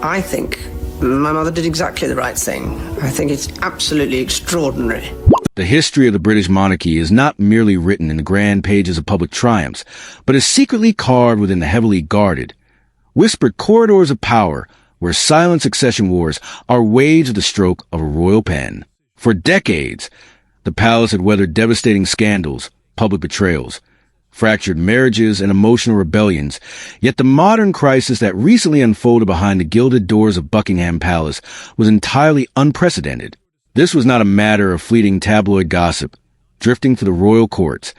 I think my mother did exactly the right thing. I think it's absolutely extraordinary. The history of the British monarchy is not merely written in the grand pages of public triumphs, but is secretly carved within the heavily guarded, whispered corridors of power where silent succession wars are waged with the stroke of a royal pen. For decades, the palace had weathered devastating scandals, public betrayals, fractured marriages, and emotional rebellions, yet the modern crisis that recently unfolded behind the gilded doors of Buckingham Palace was entirely unprecedented. This was not a matter of fleeting tabloid gossip, drifting to the royal courts,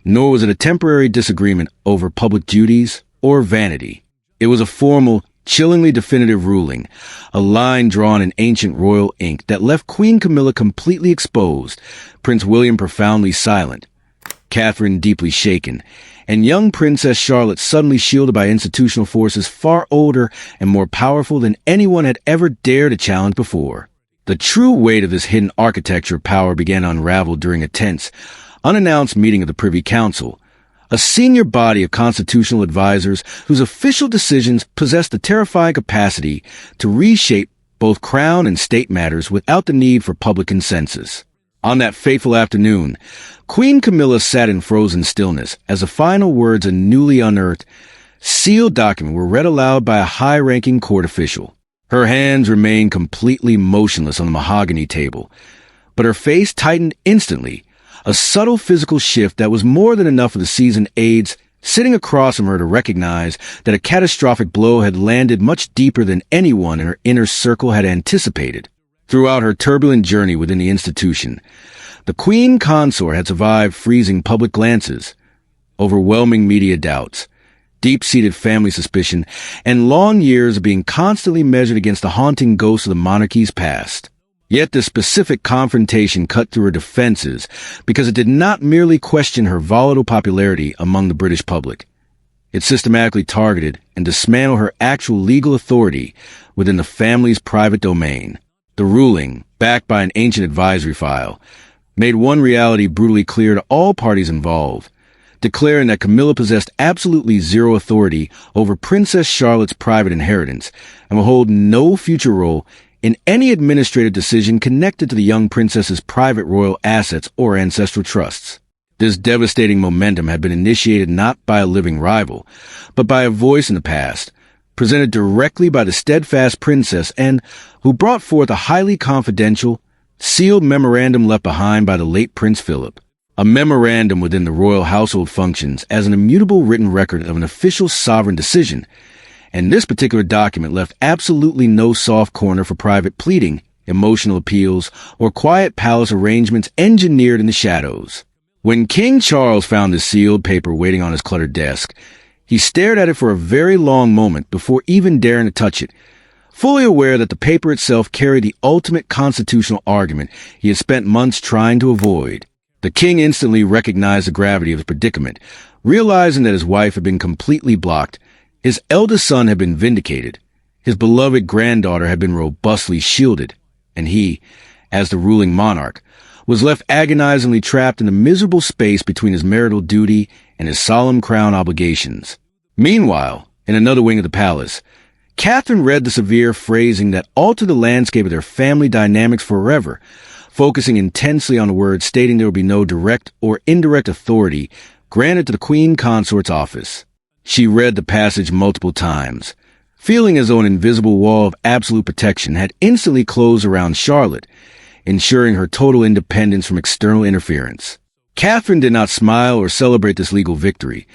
nor was it a temporary disagreement over public duties or vanity. It was a formal, chillingly definitive ruling, a line drawn in ancient royal ink that left Queen Camilla completely exposed, Prince William profoundly silent, Catherine deeply shaken, and young Princess Charlotte suddenly shielded by institutional forces far older and more powerful than anyone had ever dared to challenge before. The true weight of this hidden architecture of power began to unravel during a tense, unannounced meeting of the Privy Council, a senior body of constitutional advisors whose official decisions possessed the terrifying capacity to reshape both crown and state matters without the need for public consensus. On that fateful afternoon, Queen Camilla sat in frozen stillness as the final words of a newly unearthed, sealed document were read aloud by a high-ranking court official. Her hands remained completely motionless on the mahogany table, but her face tightened instantly, a subtle physical shift that was more than enough for the seasoned aides sitting across from her to recognize that a catastrophic blow had landed much deeper than anyone in her inner circle had anticipated. Throughout her turbulent journey within the institution, the Queen Consort had survived freezing public glances, overwhelming media doubts, deep-seated family suspicion, and long years of being constantly measured against the haunting ghosts of the monarchy's past. Yet this specific confrontation cut through her defenses because it did not merely question her volatile popularity among the British public. It systematically targeted and dismantled her actual legal authority within the family's private domain. The ruling, backed by an ancient advisory file, made one reality brutally clear to all parties involved, declaring that Camilla possessed absolutely zero authority over Princess Charlotte's private inheritance and will hold no future role in any administrative decision connected to the young princess's private royal assets or ancestral trusts. This devastating momentum had been initiated not by a living rival, but by a voice in the past, presented directly by the steadfast princess and who brought forth a highly confidential, sealed memorandum left behind by the late Prince Philip. A memorandum within the royal household functions as an immutable written record of an official sovereign decision, and this particular document left absolutely no soft corner for private pleading, emotional appeals, or quiet palace arrangements engineered in the shadows. When King Charles found this sealed paper waiting on his cluttered desk, he stared at it for a very long moment before even daring to touch it, fully aware that the paper itself carried the ultimate constitutional argument he had spent months trying to avoid. The king instantly recognized the gravity of his predicament, realizing that his wife had been completely blocked, his eldest son had been vindicated, his beloved granddaughter had been robustly shielded, and he, as the ruling monarch, was left agonizingly trapped in the miserable space between his marital duty and his solemn crown obligations. Meanwhile, in another wing of the palace, Catherine read the severe phrasing that altered the landscape of their family dynamics forever, focusing intensely on the words stating there would be no direct or indirect authority granted to the Queen Consort's office. She read the passage multiple times, feeling as though an invisible wall of absolute protection had instantly closed around Charlotte, ensuring her total independence from external interference. Catherine did not smile or celebrate this legal victory,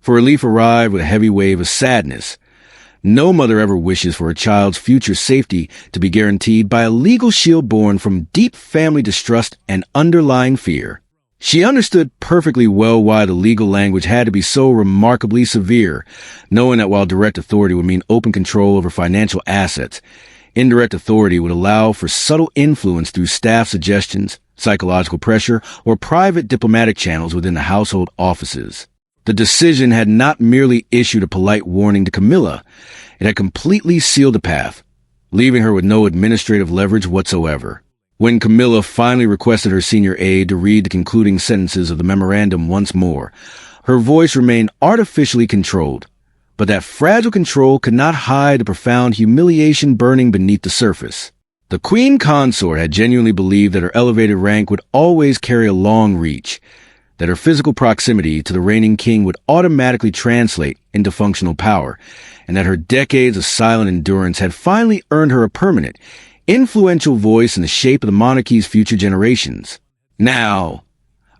for relief arrived with a heavy wave of sadness. No mother ever wishes for a child's future safety to be guaranteed by a legal shield born from deep family distrust and underlying fear. She understood perfectly well why the legal language had to be so remarkably severe, knowing that while direct authority would mean open control over financial assets, indirect authority would allow for subtle influence through staff suggestions, psychological pressure, or private diplomatic channels within the household offices. The decision had not merely issued a polite warning to Camilla, it had completely sealed the path, leaving her with no administrative leverage whatsoever. When Camilla finally requested her senior aide to read the concluding sentences of the memorandum once more, her voice remained artificially controlled, But that fragile control could not hide the profound humiliation burning beneath the surface. The queen consort had genuinely believed that her elevated rank would always carry a long reach, that her physical proximity to the reigning king would automatically translate into functional power, and that her decades of silent endurance had finally earned her a permanent, influential voice in the shape of the monarchy's future generations. Now,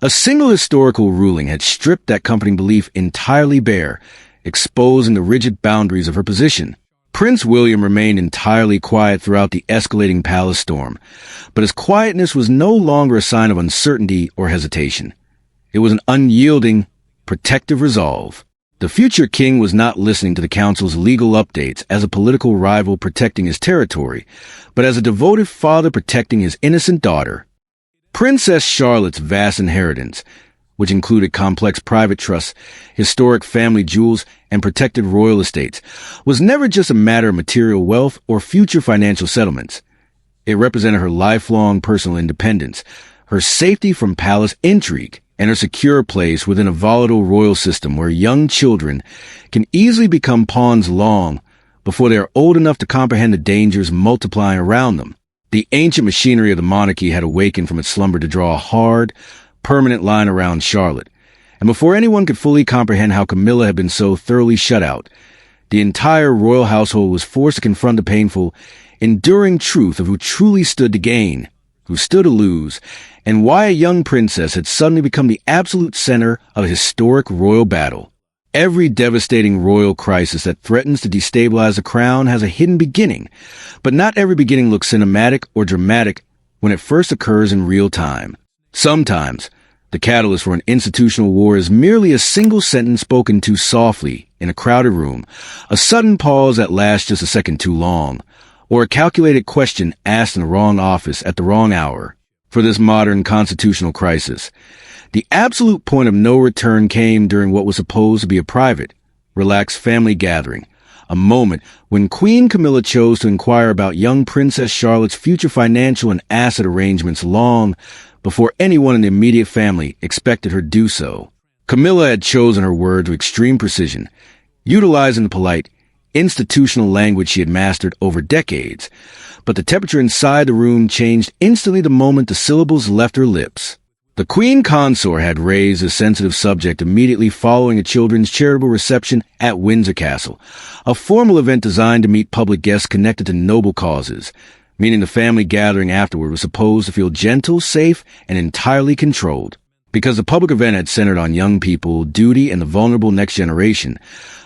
a single historical ruling had stripped that comforting belief entirely bare, exposing the rigid boundaries of her position. Prince William remained entirely quiet throughout the escalating palace storm, but his quietness was no longer a sign of uncertainty or hesitation. It was an unyielding, protective resolve. The future king was not listening to the council's legal updates as a political rival protecting his territory, but as a devoted father protecting his innocent daughter. Princess Charlotte's vast inheritance, which included complex private trusts, historic family jewels, and protected royal estates, was never just a matter of material wealth or future financial settlements. It represented her lifelong personal independence, her safety from palace intrigue, and her secure place within a volatile royal system where young children can easily become pawns long before they are old enough to comprehend the dangers multiplying around them. The ancient machinery of the monarchy had awakened from its slumber to draw a hard, permanent line around Charlotte, and before anyone could fully comprehend how Camilla had been so thoroughly shut out, the entire royal household was forced to confront the painful, enduring truth of who truly stood to gain, who stood to lose, and why a young princess had suddenly become the absolute center of a historic royal battle. Every devastating royal crisis that threatens to destabilize the crown has a hidden beginning, but not every beginning looks cinematic or dramatic when it first occurs in real time. Sometimes, the catalyst for an institutional war is merely a single sentence spoken too softly in a crowded room, a sudden pause that lasts just a second too long, or a calculated question asked in the wrong office at the wrong hour. For this modern constitutional crisis, the absolute point of no return came during what was supposed to be a private, relaxed family gathering, a moment when Queen Camilla chose to inquire about young Princess Charlotte's future financial and asset arrangements long before anyone in the immediate family expected her to do so. Camilla had chosen her words with extreme precision, utilizing the polite, institutional language she had mastered over decades, but the temperature inside the room changed instantly the moment the syllables left her lips. The queen consort had raised a sensitive subject immediately following a children's charitable reception at Windsor Castle, a formal event designed to meet public guests connected to noble causes, meaning the family gathering afterward was supposed to feel gentle, safe, and entirely controlled. Because the public event had centered on young people, duty, and the vulnerable next generation,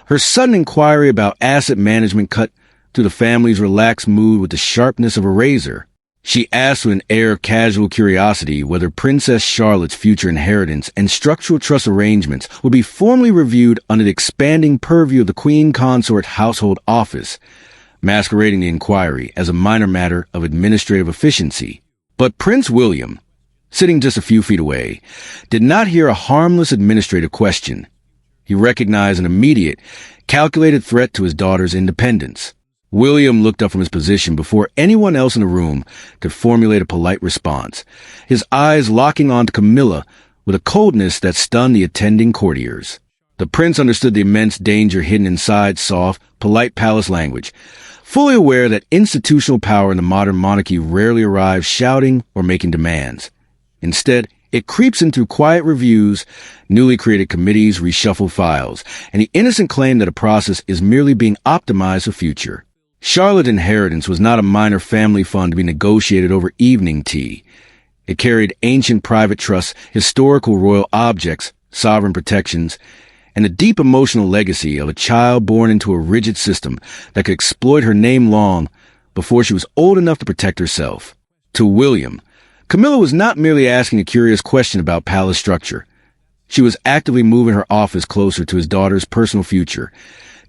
her sudden inquiry about asset management cut through the family's relaxed mood with the sharpness of a razor. She asked with an air of casual curiosity whether Princess Charlotte's future inheritance and structural trust arrangements would be formally reviewed under the expanding purview of the Queen Consort Household Office, masquerading the inquiry as a minor matter of administrative efficiency. But Prince William, sitting just a few feet away, did not hear a harmless administrative question. He recognized an immediate, calculated threat to his daughter's independence. William looked up from his position before anyone else in the room could formulate a polite response, his eyes locking onto Camilla with a coldness that stunned the attending courtiers. The prince understood the immense danger hidden inside soft, polite palace language, fully aware that institutional power in the modern monarchy rarely arrives shouting or making demands. Instead, it creeps in through quiet reviews, newly created committees, reshuffled files, and the innocent claim that a process is merely being optimized for future. Charlotte's inheritance was not a minor family fund to be negotiated over evening tea. It carried ancient private trusts, historical royal objects, sovereign protections, and the deep emotional legacy of a child born into a rigid system that could exploit her name long before she was old enough to protect herself. To William, Camilla was not merely asking a curious question about palace structure. She was actively moving her office closer to his daughter's personal future,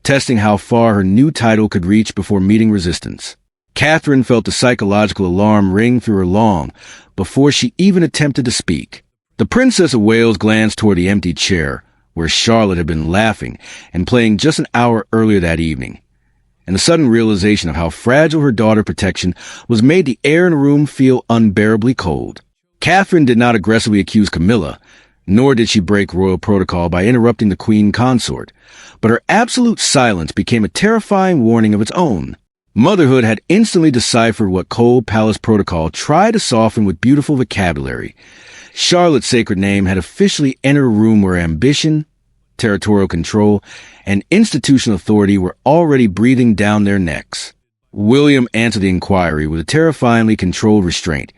testing how far her new title could reach before meeting resistance. Catherine felt the psychological alarm ring through her long before she even attempted to speak. The Princess of Wales glanced toward the empty chair where Charlotte had been laughing and playing just an hour earlier that evening, and the sudden realization of how fragile her daughter's protection was made the air in the room feel unbearably cold. Catherine did not aggressively accuse Camilla, Nor did she break royal protocol by interrupting the queen consort, but her absolute silence became a terrifying warning of its own. Motherhood had instantly deciphered what cold palace protocol tried to soften with beautiful vocabulary. Charlotte's sacred name had officially entered a room where ambition, territorial control, and institutional authority were already breathing down their necks. William answered the inquiry with a terrifyingly controlled restraint,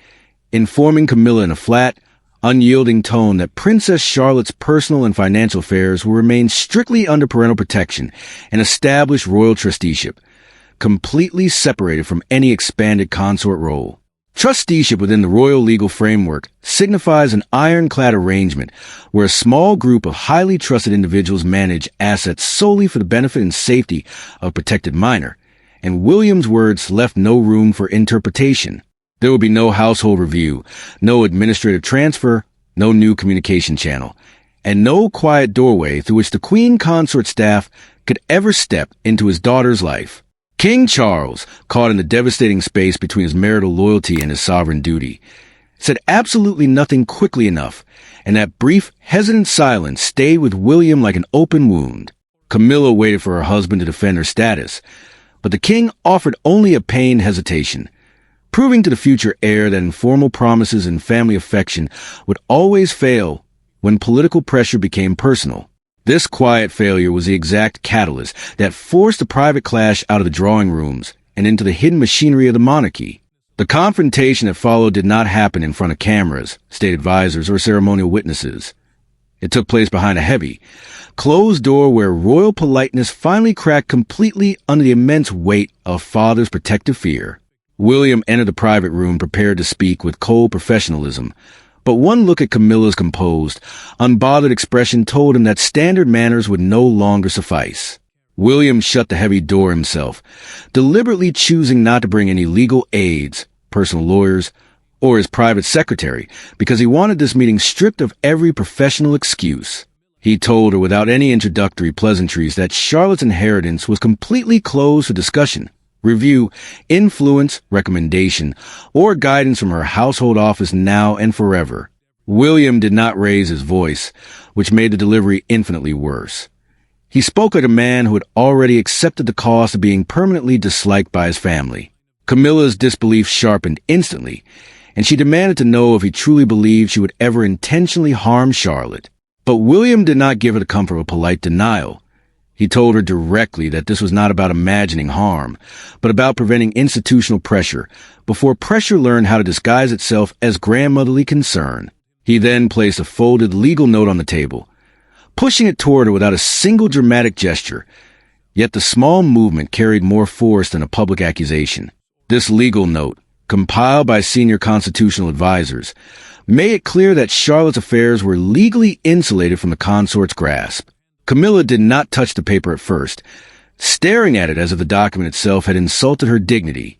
informing Camilla in a flat, unyielding tone that Princess Charlotte's personal and financial affairs will remain strictly under parental protection and established royal trusteeship, completely separated from any expanded consort role. Trusteeship within the royal legal framework signifies an ironclad arrangement where a small group of highly trusted individuals manage assets solely for the benefit and safety of a protected minor, and William's words left no room for interpretation. There would be no household review, no administrative transfer, no new communication channel, and no quiet doorway through which the Queen Consort staff could ever step into his daughter's life. King Charles, caught in the devastating space between his marital loyalty and his sovereign duty, said absolutely nothing quickly enough, and that brief, hesitant silence stayed with William like an open wound. Camilla waited for her husband to defend her status, but the king offered only a pained hesitation, proving to the future heir that informal promises and family affection would always fail when political pressure became personal. This quiet failure was the exact catalyst that forced the private clash out of the drawing rooms and into the hidden machinery of the monarchy. The confrontation that followed did not happen in front of cameras, state advisors, or ceremonial witnesses. It took place behind a heavy, closed door where royal politeness finally cracked completely under the immense weight of father's protective fear. William entered the private room prepared to speak with cold professionalism, but one look at Camilla's composed, unbothered expression told him that standard manners would no longer suffice. William shut the heavy door himself, deliberately choosing not to bring any legal aides, personal lawyers, or his private secretary, because he wanted this meeting stripped of every professional excuse. He told her without any introductory pleasantries that Charlotte's inheritance was completely closed for discussion, review, influence, recommendation, or guidance from her household office now and forever. William did not raise his voice, which made the delivery infinitely worse. He spoke like a man who had already accepted the cost of being permanently disliked by his family. Camilla's disbelief sharpened instantly, and she demanded to know if he truly believed she would ever intentionally harm Charlotte. But William did not give her the comfort of a polite denial. He told her directly that this was not about imagining harm, but about preventing institutional pressure, before pressure learned how to disguise itself as grandmotherly concern. He then placed a folded legal note on the table, pushing it toward her without a single dramatic gesture, yet the small movement carried more force than a public accusation. This legal note, compiled by senior constitutional advisors, made it clear that Charlotte's affairs were legally insulated from the consort's grasp. Camilla did not touch the paper at first, staring at it as if the document itself had insulted her dignity,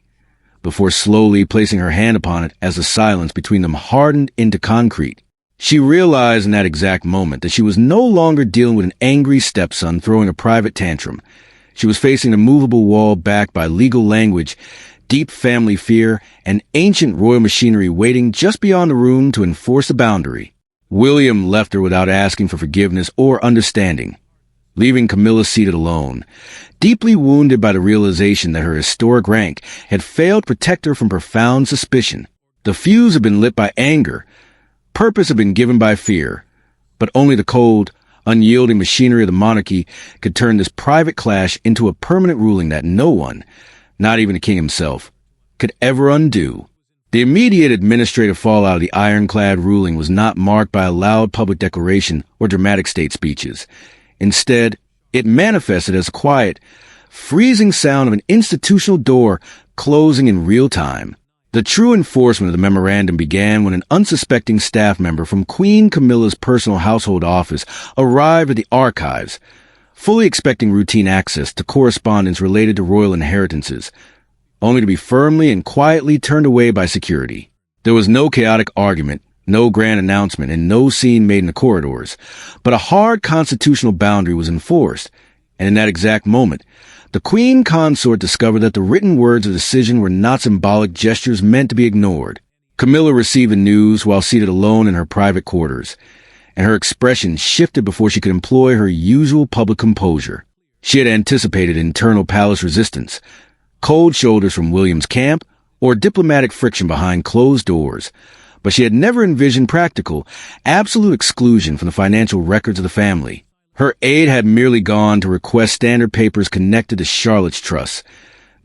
before slowly placing her hand upon it as the silence between them hardened into concrete. She realized in that exact moment that she was no longer dealing with an angry stepson throwing a private tantrum. She was facing a movable wall backed by legal language, deep family fear, and ancient royal machinery waiting just beyond the room to enforce the boundary. William left her without asking for forgiveness or understanding, leaving Camilla seated alone, deeply wounded by the realization that her historic rank had failed to protect her from profound suspicion. The fuse had been lit by anger, purpose had been given by fear, but only the cold, unyielding machinery of the monarchy could turn this private clash into a permanent ruling that no one, not even the king himself, could ever undo. The immediate administrative fallout of the ironclad ruling was not marked by a loud public declaration or dramatic state speeches. Instead, it manifested as a quiet, freezing sound of an institutional door closing in real time. The true enforcement of the memorandum began when an unsuspecting staff member from Queen Camilla's personal household office arrived at the archives, fully expecting routine access to correspondence related to royal inheritances, only to be firmly and quietly turned away by security. There was no chaotic argument, no grand announcement, and no scene made in the corridors, but a hard constitutional boundary was enforced, and in that exact moment, the Queen Consort discovered that the written words of decision were not symbolic gestures meant to be ignored. Camilla received the news while seated alone in her private quarters, and her expression shifted before she could employ her usual public composure. She had anticipated internal palace resistance, cold shoulders from William's camp, or diplomatic friction behind closed doors, but she had never envisioned practical, absolute exclusion from the financial records of the family. Her aide had merely gone to request standard papers connected to Charlotte's trusts,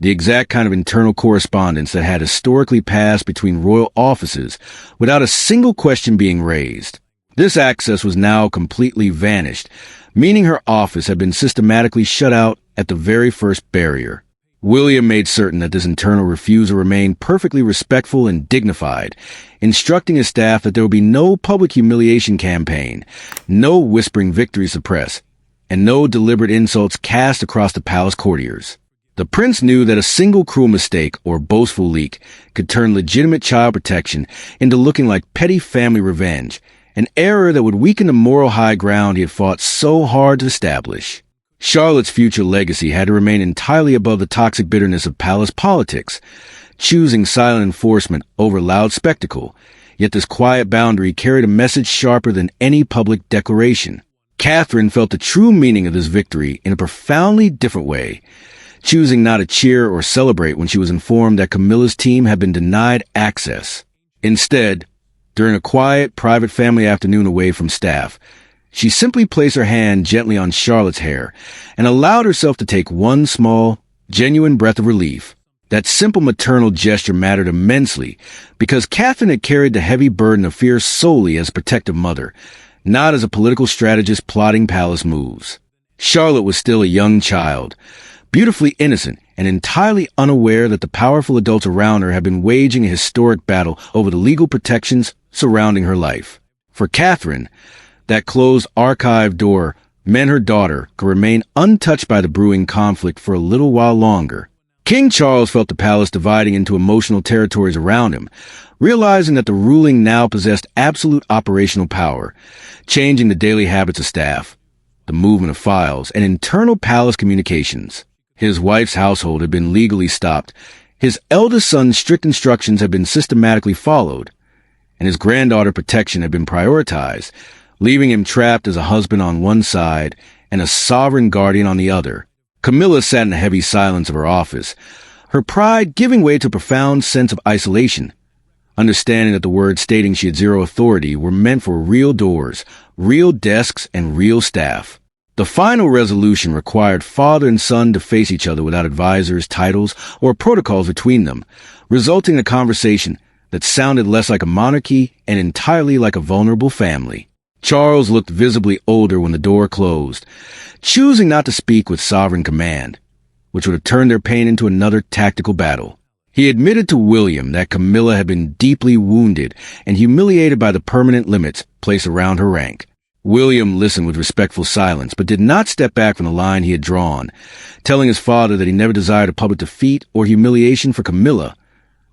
the exact kind of internal correspondence that had historically passed between royal offices without a single question being raised. This access was now completely vanished, meaning her office had been systematically shut out at the very first barrier. William made certain that this internal refusal remained perfectly respectful and dignified, instructing his staff that there would be no public humiliation campaign, no whispering victories to press, and no deliberate insults cast across the palace courtiers. The prince knew that a single cruel mistake or boastful leak could turn legitimate child protection into looking like petty family revenge, an error that would weaken the moral high ground he had fought so hard to establish. Charlotte's future legacy had to remain entirely above the toxic bitterness of palace politics, choosing silent enforcement over loud spectacle, yet this quiet boundary carried a message sharper than any public declaration. Catherine felt the true meaning of this victory in a profoundly different way, choosing not to cheer or celebrate when she was informed that Camilla's team had been denied access. Instead, during a quiet, private family afternoon away from staff, she simply placed her hand gently on Charlotte's hair and allowed herself to take one small, genuine breath of relief. That simple maternal gesture mattered immensely because Catherine had carried the heavy burden of fear solely as a protective mother, not as a political strategist plotting palace moves. Charlotte was still a young child, beautifully innocent and entirely unaware that the powerful adults around her had been waging a historic battle over the legal protections surrounding her life. For Catherine, that closed archive door meant her daughter could remain untouched by the brewing conflict for a little while longer. King Charles felt the palace dividing into emotional territories around him, realizing that the ruling now possessed absolute operational power, changing the daily habits of staff, the movement of files, and internal palace communications. His wife's household had been legally stopped, his eldest son's strict instructions had been systematically followed, and his granddaughter's protection had been prioritized, leaving him trapped as a husband on one side and a sovereign guardian on the other. Camilla sat in the heavy silence of her office, her pride giving way to a profound sense of isolation, understanding that the words stating she had zero authority were meant for real doors, real desks, and real staff. The final resolution required father and son to face each other without advisors, titles, or protocols between them, resulting in a conversation that sounded less like a monarchy and entirely like a vulnerable family. Charles looked visibly older when the door closed, choosing not to speak with sovereign command, which would have turned their pain into another tactical battle. He admitted to William that Camilla had been deeply wounded and humiliated by the permanent limits placed around her rank. William listened with respectful silence, but did not step back from the line he had drawn, telling his father that he never desired a public defeat or humiliation for Camilla,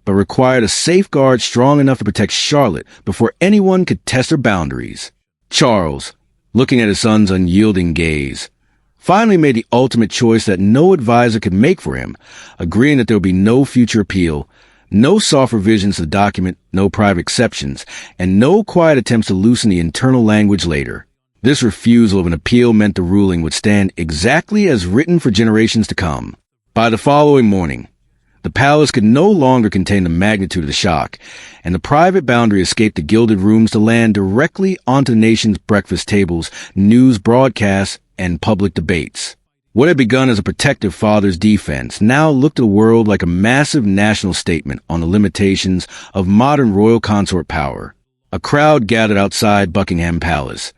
but required a safeguard strong enough to protect Charlotte before anyone could test her boundaries. Charles, looking at his son's unyielding gaze, finally made the ultimate choice that no advisor could make for him, agreeing that there would be no future appeal, no soft revisions to the document, no private exceptions, and no quiet attempts to loosen the internal language later. This refusal of an appeal meant the ruling would stand exactly as written for generations to come. By the following morning, the palace could no longer contain the magnitude of the shock, and the private boundary escaped the gilded rooms to land directly onto the nation's breakfast tables, news broadcasts, and public debates. What had begun as a protective father's defense now looked at the world like a massive national statement on the limitations of modern royal consort power. A crowd gathered outside Buckingham Palace,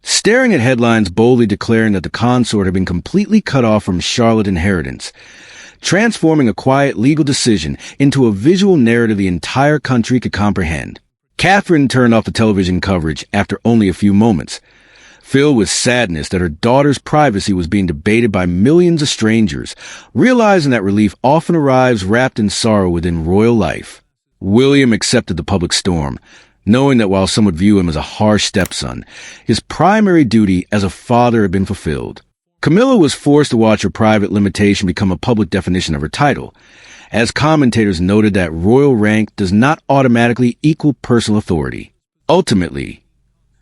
staring at headlines boldly declaring that the consort had been completely cut off from Charlotte's inheritance, transforming a quiet legal decision into a visual narrative the entire country could comprehend. Catherine turned off the television coverage after only a few moments, filled with sadness that her daughter's privacy was being debated by millions of strangers, realizing that relief often arrives wrapped in sorrow within royal life. William accepted the public storm, knowing that while some would view him as a harsh stepson, his primary duty as a father had been fulfilled. Camilla was forced to watch her private limitation become a public definition of her title, as commentators noted that royal rank does not automatically equal personal authority. Ultimately,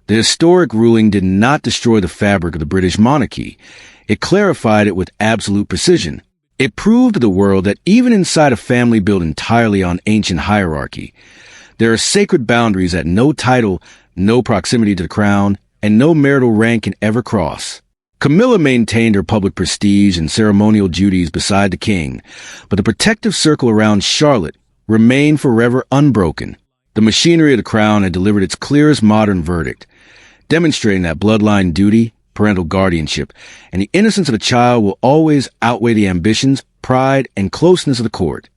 The historic ruling did not destroy the fabric of the British monarchy. It clarified it with absolute precision. It proved to the world that even inside a family built entirely on ancient hierarchy, there are sacred boundaries that no title, no proximity to the crown, and no marital rank can ever cross. Camilla maintained her public prestige and ceremonial duties beside the king, but the protective circle around Charlotte remained forever unbroken. The machinery of the crown had delivered its clearest modern verdict, demonstrating that bloodline duty, parental guardianship, and the innocence of the child will always outweigh the ambitions, pride, and closeness of the court.